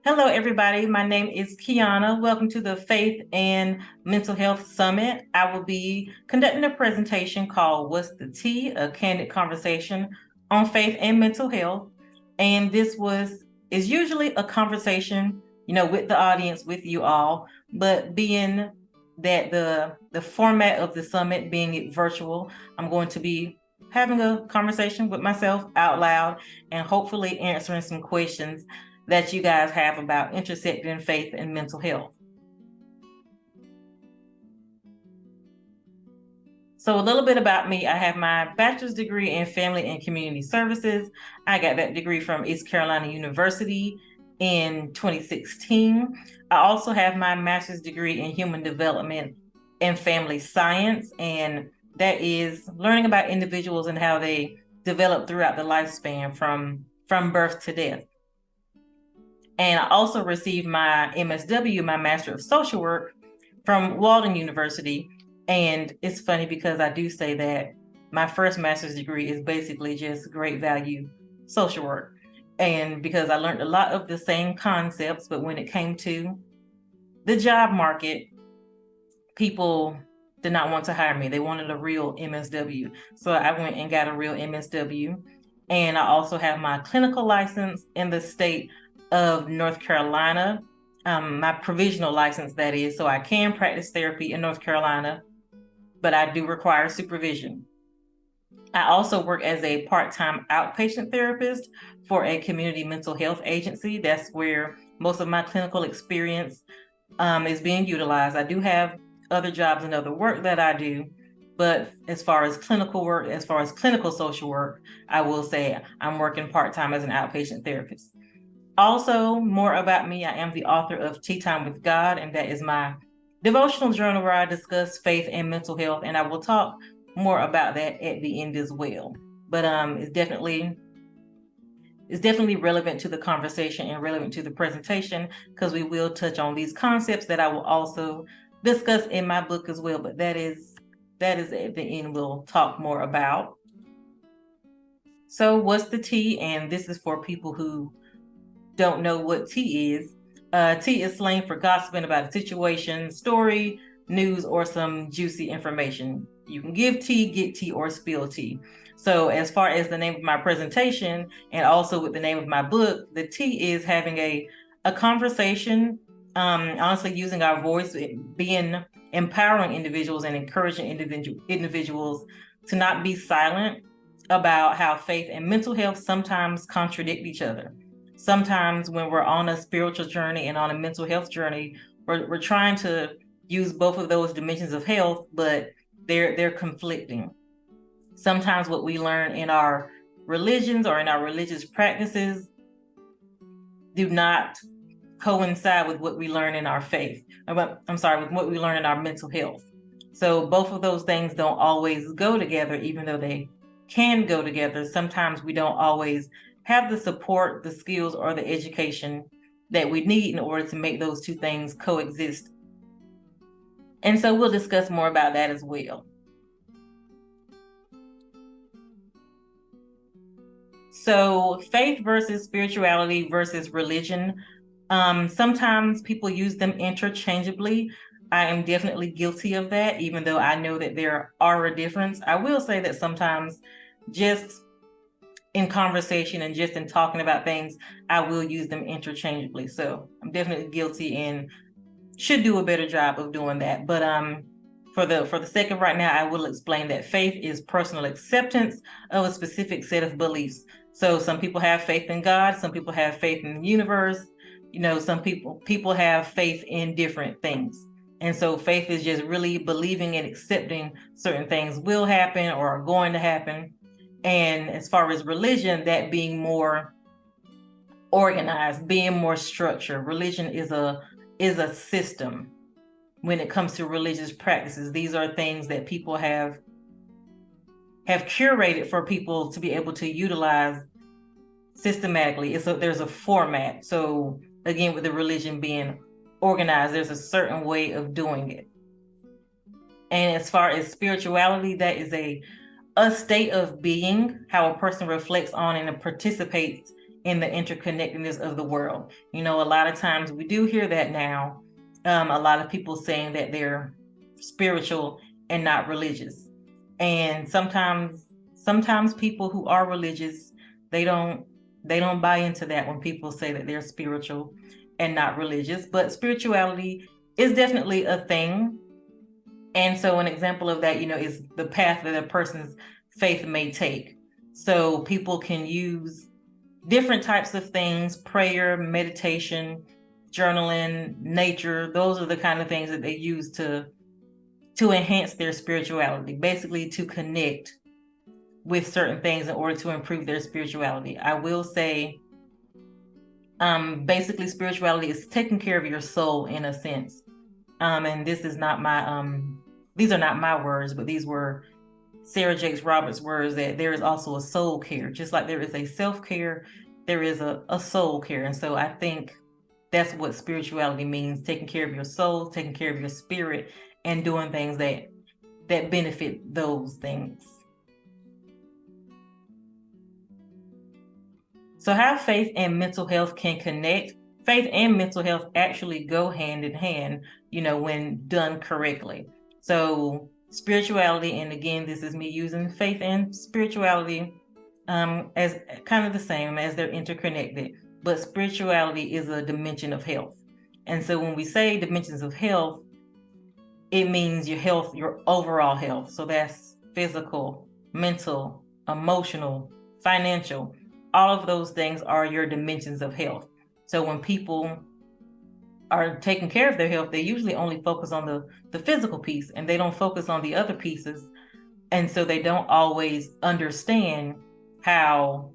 Hello, everybody. My name is Khiana. Welcome to the Faith and Mental Health Summit. I will be conducting a presentation called What's the Tea? A Candid Conversation on Faith and Mental Health. And is usually a conversation, with the audience, with you all, but being that the format of the summit being it virtual, I'm going to be having a conversation with myself out loud and hopefully answering some questions that you guys have about intersecting faith and mental health. So a little bit about me. I have my bachelor's degree in family and community services. I got that degree from East Carolina University in 2016. I also have my master's degree in human development and family science, and that is learning about individuals and how they develop throughout the lifespan from birth to death. And I also received my MSW, my Master of Social Work, from Walden University. And it's funny because I do say that my first master's degree is basically just great value social work. And because I learned a lot of the same concepts, but when it came to the job market, people did not want to hire me. They wanted a real MSW. So I went and got a real MSW. And I also have my clinical license in the state of North Carolina, my provisional license, that is, so I can practice therapy in North Carolina, but I do require supervision. I also work as a part-time outpatient therapist for a community mental health agency. That's where most of my clinical experience is being utilized. I do have other jobs and other work that I do, but as far as clinical work, as far as clinical social work, I will say I'm working part-time as an outpatient therapist. Also, more about me, I am the author of Tea Time with God, and that is my devotional journal where I discuss faith and mental health, and I will talk more about that at the end as well. But it's definitely relevant to the conversation and relevant to the presentation because we will touch on these concepts that I will also discuss in my book as well. But that is at the end we'll talk more about. So what's the tea? And this is for people who don't know what tea is. Tea is slang for gossiping about a situation, story, news, or some juicy information. You can give tea, get tea, or spill tea. So as far as the name of my presentation and also with the name of my book, the tea is having a conversation, honestly using our voice, being empowering individuals and encouraging individuals to not be silent about how faith and mental health sometimes contradict each other. Sometimes when we're on a spiritual journey and on a mental health journey, we're trying to use both of those dimensions of health, but they're conflicting. Sometimes what we learn in our religions or in our religious practices do not coincide with what we learn in our faith. With what we learn in our mental health. So both of those things don't always go together, even though they can go together. Sometimes we don't always have the support, the skills, or the education that we need in order to make those two things coexist. And so we'll discuss more about that as well. So faith versus spirituality versus religion. Sometimes people use them interchangeably. I am definitely guilty of that, even though I know that there are a difference. I will say that sometimes just in conversation and just in talking about things, I will use them interchangeably. So I'm definitely guilty and should do a better job of doing that. But for the sake of right now, I will explain that faith is personal acceptance of a specific set of beliefs. So some people have faith in God, some people have faith in the universe. Some people have faith in different things. And so faith is just really believing and accepting certain things will happen or are going to happen. And as far as religion, that being more organized, being more structured. Religion is a system when it comes to religious practices. These are things that people have curated for people to be able to utilize systematically. There's a format. So again, with the religion being organized, there's a certain way of doing it. And as far as spirituality, that is a state of being, how a person reflects on and participates in the interconnectedness of the world. A lot of times we do hear that now. A lot of people saying that they're spiritual and not religious. And sometimes people who are religious, they don't buy into that when people say that they're spiritual and not religious. But spirituality is definitely a thing. And so an example of that, is the path that a person's faith may take. So people can use different types of things: prayer, meditation, journaling, nature. Those are the kind of things that they use to enhance their spirituality, basically to connect with certain things in order to improve their spirituality. I will say, basically spirituality is taking care of your soul in a sense. And this is not my, these are not my words, but these were Sarah Jakes Roberts' words, that there is also a soul care. Just like there is a self-care, there is a soul care. And so I think that's what spirituality means: taking care of your soul, taking care of your spirit, and doing things that benefit those things. So how faith and mental health can connect. Faith and mental health actually go hand in hand, when done correctly. So spirituality, and again, this is me using faith and spirituality as kind of the same, as they're interconnected, but spirituality is a dimension of health. And so when we say dimensions of health, it means your health, your overall health. So that's physical, mental, emotional, financial. All of those things are your dimensions of health. So when people are taking care of their health, they usually only focus on the physical piece, and they don't focus on the other pieces. And so they don't always understand while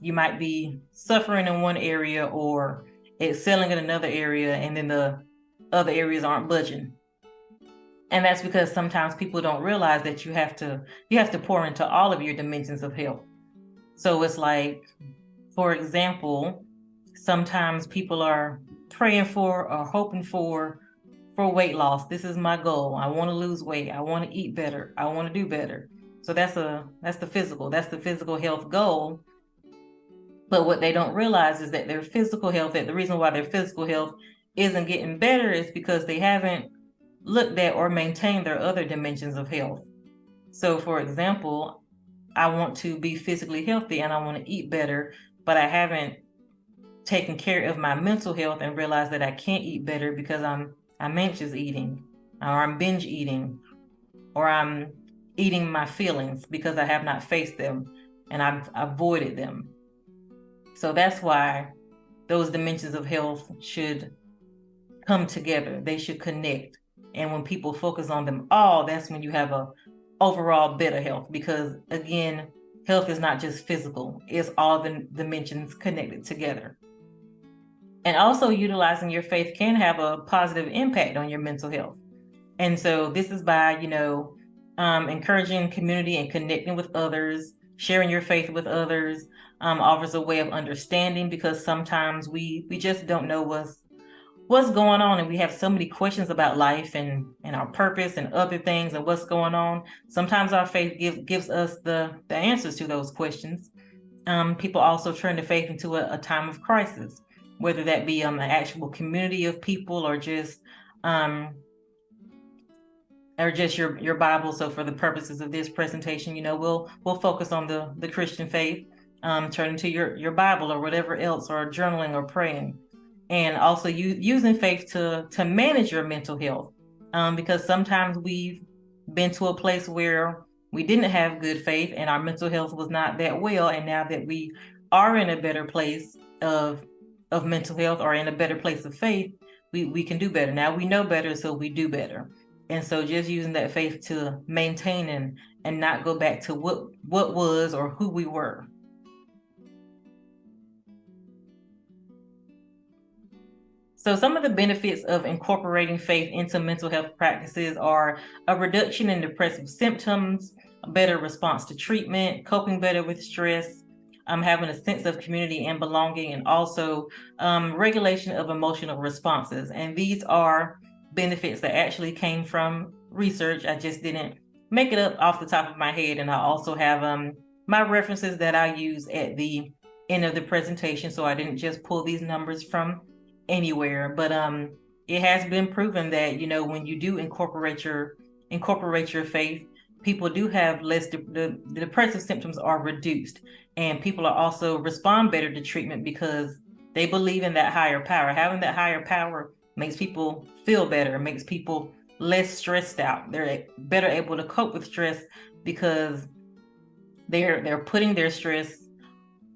you might be suffering in one area or excelling in another area, and then the other areas aren't budging. And that's because sometimes people don't realize that you have to pour into all of your dimensions of health. So it's like, for example, sometimes people are praying for or hoping for weight loss. This is my goal. I want to lose weight. I want to eat better. I want to do better. So that's the physical health goal. But what they don't realize is that their physical health, that the reason why their physical health isn't getting better is because they haven't looked at or maintained their other dimensions of health. So for example, I want to be physically healthy and I want to eat better, but I haven't taken care of my mental health and realized that I can't eat better because I'm anxious eating, or I'm binge eating, or I'm eating my feelings because I have not faced them and I've avoided them. So that's why those dimensions of health should come together. They should connect. And when people focus on them all, that's when you have a overall better health, because again, health is not just physical, it's all the dimensions connected together. And also utilizing your faith can have a positive impact on your mental health. And so this is by, encouraging community and connecting with others, sharing your faith with others, offers a way of understanding, because sometimes we just don't know what's going on, and we have so many questions about life and our purpose and other things and what's going on. Sometimes our faith gives us the answers to those questions. People also turn to faith into a time of crisis, whether that be an actual community of people or just your Bible. So for the purposes of this presentation, we'll focus on the Christian faith, turning to your Bible or whatever else, or journaling or praying. And also using faith to manage your mental health, because sometimes we've been to a place where we didn't have good faith and our mental health was not that well. And now that we are in a better place of mental health, or in a better place of faith, we can do better. Now we know better, so we do better. And so just using that faith to maintain and not go back to what was or who we were. So some of the benefits of incorporating faith into mental health practices are a reduction in depressive symptoms, a better response to treatment, coping better with stress, having a sense of community and belonging, and also regulation of emotional responses. And these are benefits that actually came from research. I just didn't make it up off the top of my head. And I also have my references that I use at the end of the presentation, so I didn't just pull these numbers from anywhere. But it has been proven that, when you do incorporate your faith, people do have less, the depressive symptoms are reduced, and people are also respond better to treatment because they believe in that higher power. Having that higher power makes people feel better, makes people less stressed out. They're better able to cope with stress because they're putting their stress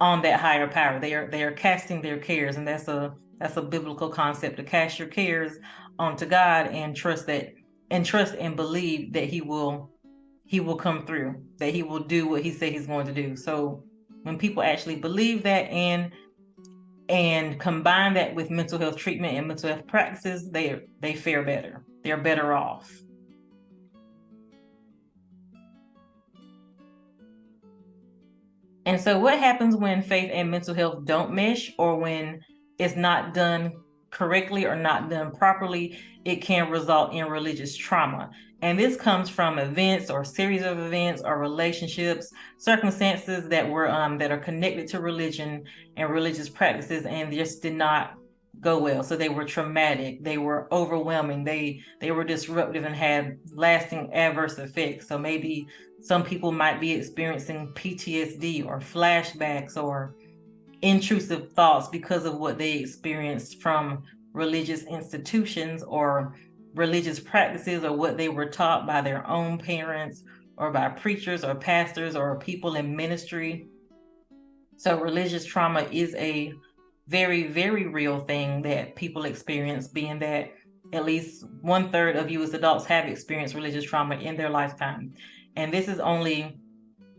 on that higher power. They are casting their cares, and that's a biblical concept, to cast your cares onto God and trust and believe that He will come through, that He will do what He said He's going to do. So when people actually believe that and combine that with mental health treatment and mental health practices, they fare better. They're better off. And so what happens when faith and mental health don't mesh, or when it's not done correctly or not done properly? It can result in religious trauma. And this comes from events or series of events or relationships, circumstances that are connected to religion and religious practices, and just did not go well. So they were traumatic, they were overwhelming, they were disruptive and had lasting adverse effects. So maybe some people might be experiencing PTSD or flashbacks or intrusive thoughts because of what they experienced from religious institutions or religious practices, or what they were taught by their own parents or by preachers or pastors or people in ministry. So religious trauma is a very, very real thing that people experience, being that at least 1/3 of you as adults have experienced religious trauma in their lifetime. And this is only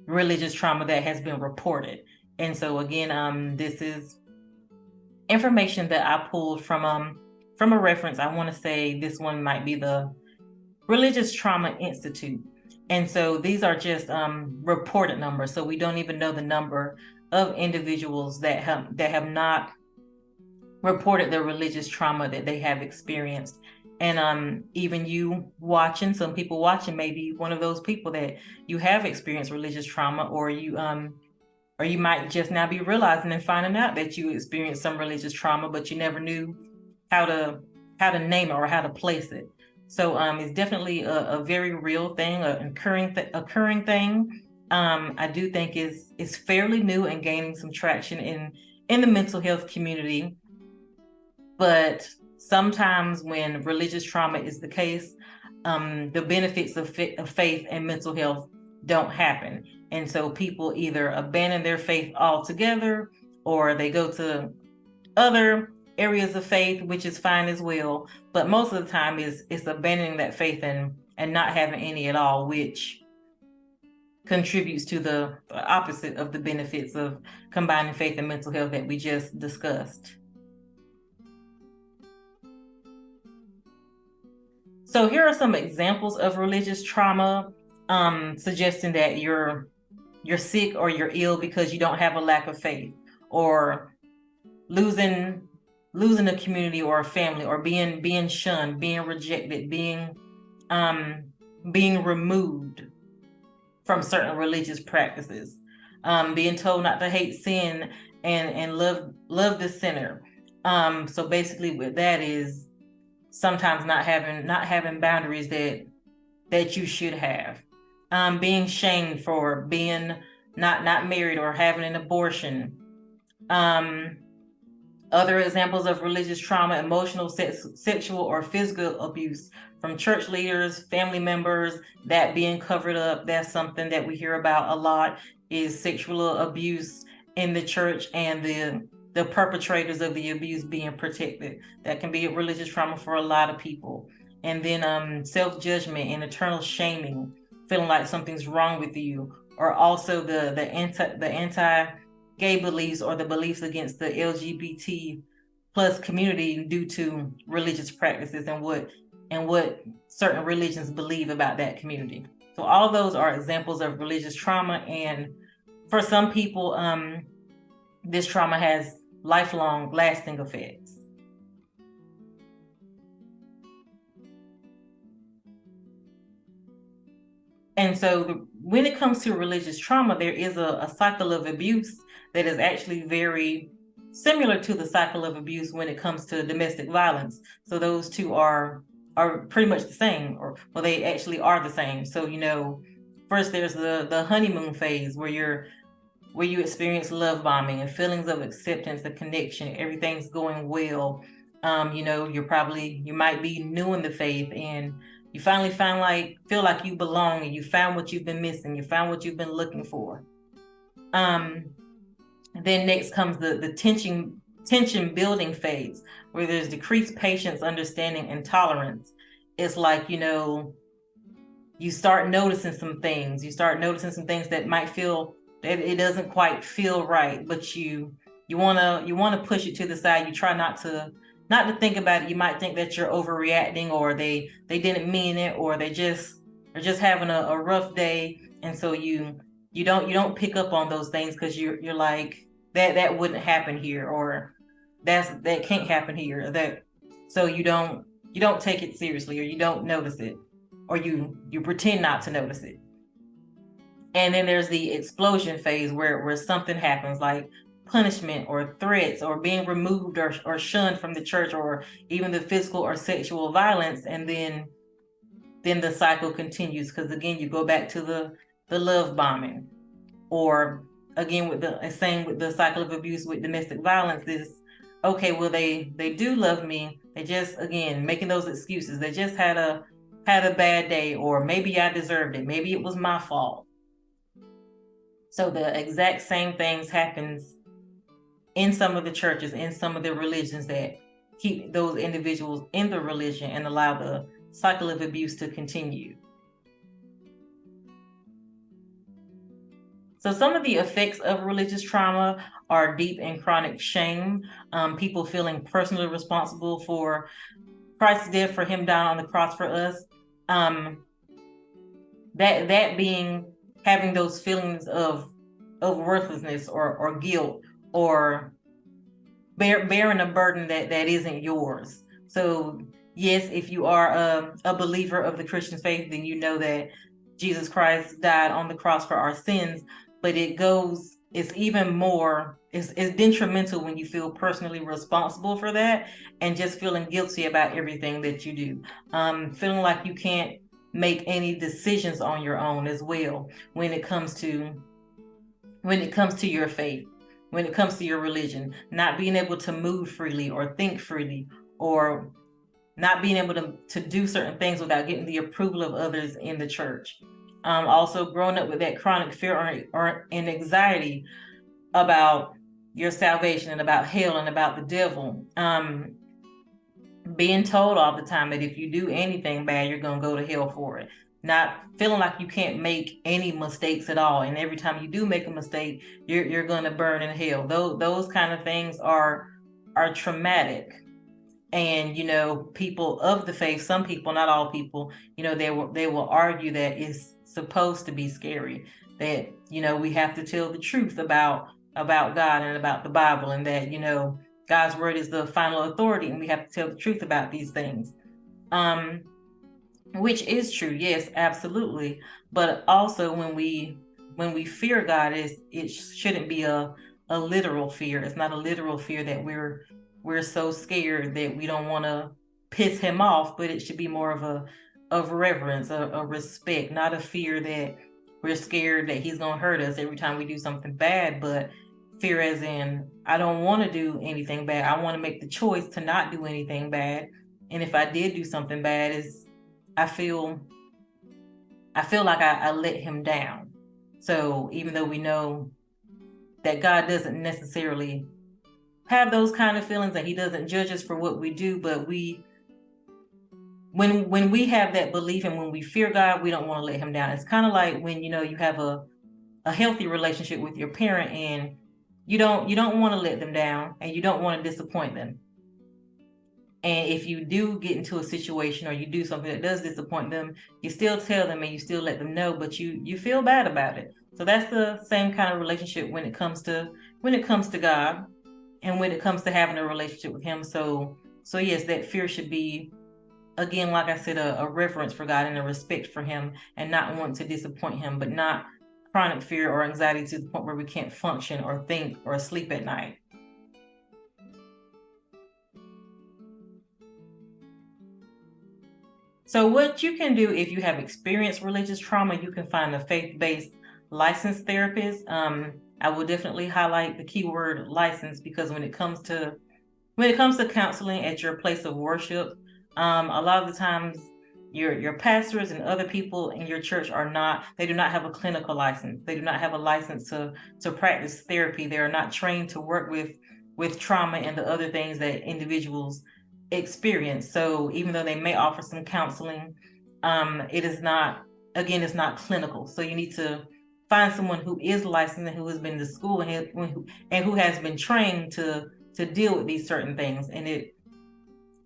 religious trauma that has been reported. And so again, this is information that I pulled from a reference. I want to say this one might be the Religious Trauma Institute. And so these are just reported numbers. So we don't even know the number of individuals that have not reported the religious trauma that they have experienced. And even you watching, some people watching may be one of those people that you have experienced religious trauma, or you might just now be realizing and finding out that you experienced some religious trauma, but you never knew how to name it or how to place it. So it's definitely a very real thing, an occurring thing. I do think is fairly new and gaining some traction in the mental health community. But sometimes when religious trauma is the case, the benefits of faith and mental health don't happen. And so people either abandon their faith altogether, or they go to other areas of faith, which is fine as well. But most of the time it's abandoning that faith and not having any at all, which contributes to the opposite of the benefits of combining faith and mental health that we just discussed. So here are some examples of religious trauma, suggesting that you're sick or you're ill because you don't have a lack of faith, or losing a community or a family, or being shunned, being rejected, being removed from certain religious practices, being told not to hate sin and love the sinner. So basically what that is, sometimes not having boundaries that you should have, being shamed for being not married or having an abortion. Other examples of religious trauma: emotional, sexual, or physical abuse from church leaders, family members, that being covered up. That's something that we hear about a lot, is sexual abuse in the church, and the perpetrators of the abuse being protected. That can be a religious trauma for a lot of people. And then self-judgment and eternal shaming, feeling like something's wrong with you, or also the anti-gay beliefs, or the beliefs against the LGBT plus community due to religious practices and what certain religions believe about that community. So all those are examples of religious trauma, and for some people, this trauma has lifelong, lasting effects. And so when it comes to religious trauma, there is a cycle of abuse that is actually very similar to the cycle of abuse when it comes to domestic violence. So those two are pretty much the same, or well, they actually are the same. So, first there's the honeymoon phase where you experience love bombing and feelings of acceptance and connection. Everything's going well. You might be new in the faith, and you finally feel like you belong, and you found what you've been missing. You found what you've been looking for. Then next comes the tension building phase, where there's decreased patience, understanding, and tolerance. It's like, you start noticing some things. You start noticing some things that might feel that it doesn't quite feel right, but you wanna push it to the side. You try not to think about it. You might think that you're overreacting, or they didn't mean it, or are just having a rough day, and so you don't pick up on those things because you're like, that wouldn't happen here, or that can't happen here. So you don't take it seriously, or you don't notice it, or you pretend not to notice it. And then there's the explosion phase where something happens, like punishment or threats or being removed or shunned from the church, or even the physical or sexual violence. And then the cycle continues, because again, you go back to the love bombing, or again with the cycle of abuse with domestic violence is, okay, well, they do love me. They just, again, making those excuses. They just had a bad day, or maybe I deserved it. Maybe it was my fault. So the exact same things happens in some of the churches, in some of the religions, that keep those individuals in the religion and allow the cycle of abuse to continue. So some of the effects of religious trauma are deep and chronic shame, people feeling personally responsible for Christ's death, for him dying on the cross for us. That being having those feelings of worthlessness or guilt, or bearing a burden that isn't yours. So yes, if you are a believer of the Christian faith, then you know that Jesus Christ died on the cross for our sins, but it's even more, it's detrimental when you feel personally responsible for that, and just feeling guilty about everything that you do. Feeling like you can't make any decisions on your own as well when it comes to your faith, when it comes to your religion, not being able to move freely or think freely, or not being able to do certain things without getting the approval of others in the church. Also growing up with that chronic fear and anxiety about your salvation, and about hell, and about the devil. Being told all the time that if you do anything bad, you're going to go to hell for it. Not feeling like you can't make any mistakes at all, and every time you do make a mistake, you're going to burn in hell. Those kind of things are traumatic. And people of the faith, some people, not all people, they will argue that it's supposed to be scary, that we have to tell the truth about God and about the Bible, and that God's word is the final authority, and we have to tell the truth about these things. Which is true, yes, absolutely. But also when we fear God, it shouldn't be a literal fear. It's not a literal fear that we're so scared that we don't want to piss him off, but it should be more of reverence, a respect, not a fear that we're scared that he's gonna hurt us every time we do something bad, but fear as in, I don't want to do anything bad. I want to make the choice to not do anything bad. And if I did do something bad, I feel like I let him down. So even though we know that God doesn't necessarily have those kind of feelings, that he doesn't judge us for what we do, but when we have that belief, and when we fear God, we don't want to let him down. It's kind of like when you have a healthy relationship with your parent, and you don't want to let them down, and you don't want to disappoint them. And if you do get into a situation, or you do something that does disappoint them, you still tell them, and you still let them know, but you feel bad about it. So that's the same kind of relationship when it comes to God, and when it comes to having a relationship with him. So yes, that fear should be, again, like I said, a reverence for God and a respect for him, and not want to disappoint him, but not chronic fear or anxiety to the point where we can't function or think or sleep at night. So what you can do if you have experienced religious trauma, you can find a faith-based licensed therapist. I will definitely highlight the keyword license, because when it comes to counseling at your place of worship, a lot of the times your pastors and other people in your church they do not have a clinical license. They do not have a license to practice therapy. They are not trained to work with trauma and the other things that individuals experience. So even though they may offer some counseling, it's not clinical. So you need to find someone who is licensed and who has been to school and who has been trained to deal with these certain things. And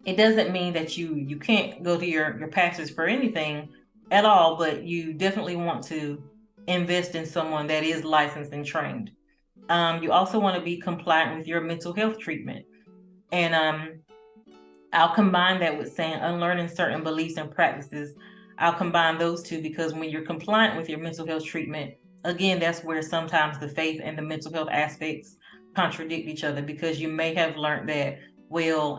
it doesn't mean that you can't go to your pastors for anything at all, but you definitely want to invest in someone that is licensed and trained. You also want to be compliant with your mental health treatment. And I'll combine that with saying unlearning certain beliefs and practices. I'll combine those two, because when you're compliant with your mental health treatment, again, that's where sometimes the faith and the mental health aspects contradict each other, because you may have learned that, well,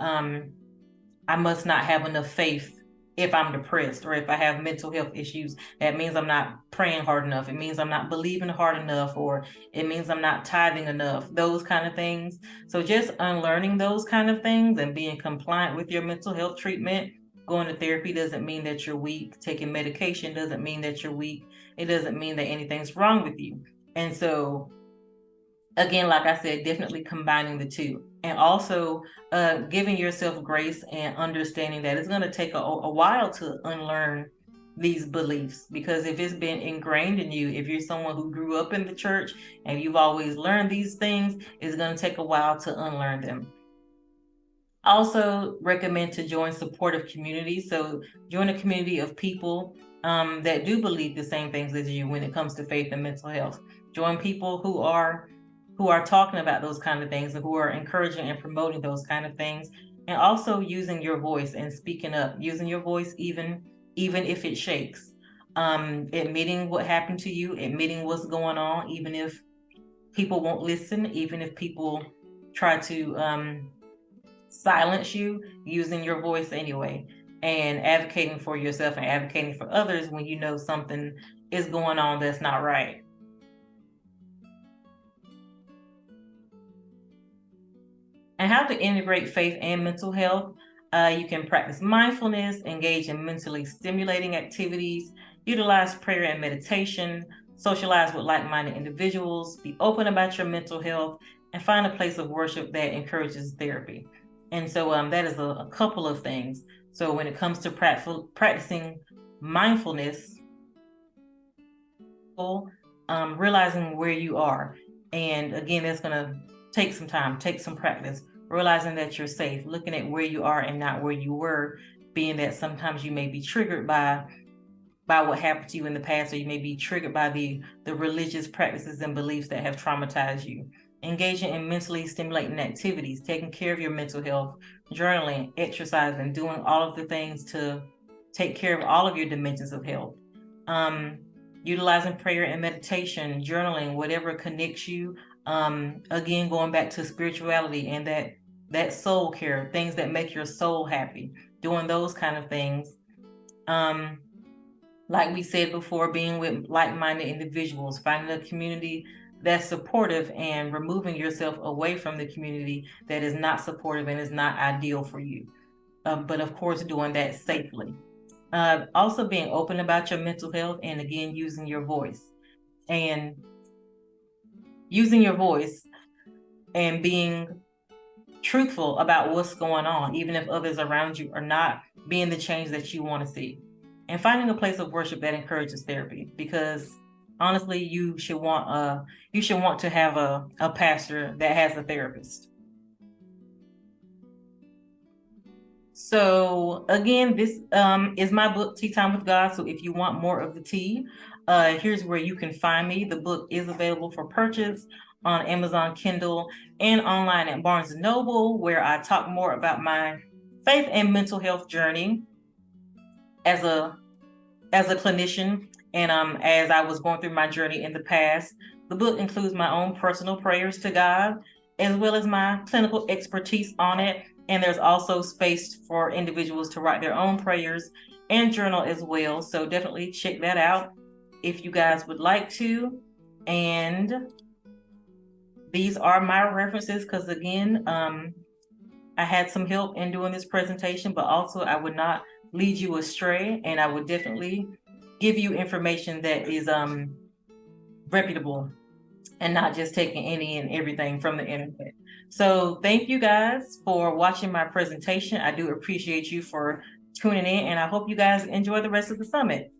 I must not have enough faith if I'm depressed, or if I have mental health issues. That means I'm not praying hard enough. It means I'm not believing hard enough, or it means I'm not tithing enough, those kind of things. So just unlearning those kind of things and being compliant with your mental health treatment. Going to therapy doesn't mean that you're weak. Taking medication doesn't mean that you're weak. It doesn't mean that anything's wrong with you. And so, again, like I said, definitely combining the two. And also giving yourself grace and understanding that it's going to take a while to unlearn these beliefs, because if it's been ingrained in you, if you're someone who grew up in the church and you've always learned these things, it's going to take a while to unlearn them. Also recommend to join supportive communities. So join a community of people that do believe the same things as you when it comes to faith and mental health. Join people who are talking about those kind of things and who are encouraging and promoting those kind of things. And also using your voice and speaking up, using your voice even if it shakes. Admitting what happened to you, admitting what's going on, even if people won't listen, even if people try to silence you, using your voice anyway, and advocating for yourself and advocating for others when you know something is going on that's not right. And how to integrate faith and mental health. You can practice mindfulness, engage in mentally stimulating activities, utilize prayer and meditation, socialize with like-minded individuals, be open about your mental health, and find a place of worship that encourages therapy. And so that is a couple of things. So when it comes to practicing mindfulness, realizing where you are. And again, that's going to take some time, take some practice, realizing that you're safe, looking at where you are and not where you were, being that sometimes you may be triggered by what happened to you in the past, or you may be triggered by the religious practices and beliefs that have traumatized you. Engaging in mentally stimulating activities, taking care of your mental health, journaling, exercising, doing all of the things to take care of all of your dimensions of health. Utilizing prayer and meditation, journaling, whatever connects you. Again, going back to spirituality and that soul care, things that make your soul happy, doing those kind of things. Like we said before, being with like-minded individuals, finding a community that's supportive, and removing yourself away from the community that is not supportive and is not ideal for you. But of course, doing that safely. Also being open about your mental health, and again, using your voice. And being truthful about what's going on, even if others around you are not being the change that you want to see. And finding a place of worship that encourages therapy, because honestly, you should want to have a pastor that has a therapist. So again, this is my book, Tea Time with God. So if you want more of the tea, here's where you can find me. The book is available for purchase on Amazon Kindle and online at Barnes & Noble, where I talk more about my faith and mental health journey as a clinician And as I was going through my journey in the past, the book includes my own personal prayers to God, as well as my clinical expertise on it. And there's also space for individuals to write their own prayers and journal as well. So definitely check that out if you guys would like to. And these are my references because, again, I had some help in doing this presentation, but also I would not lead you astray, and I would definitely give you information that is reputable and not just taking any and everything from the internet. So thank you guys for watching my presentation. I do appreciate you for tuning in, and I hope you guys enjoy the rest of the summit.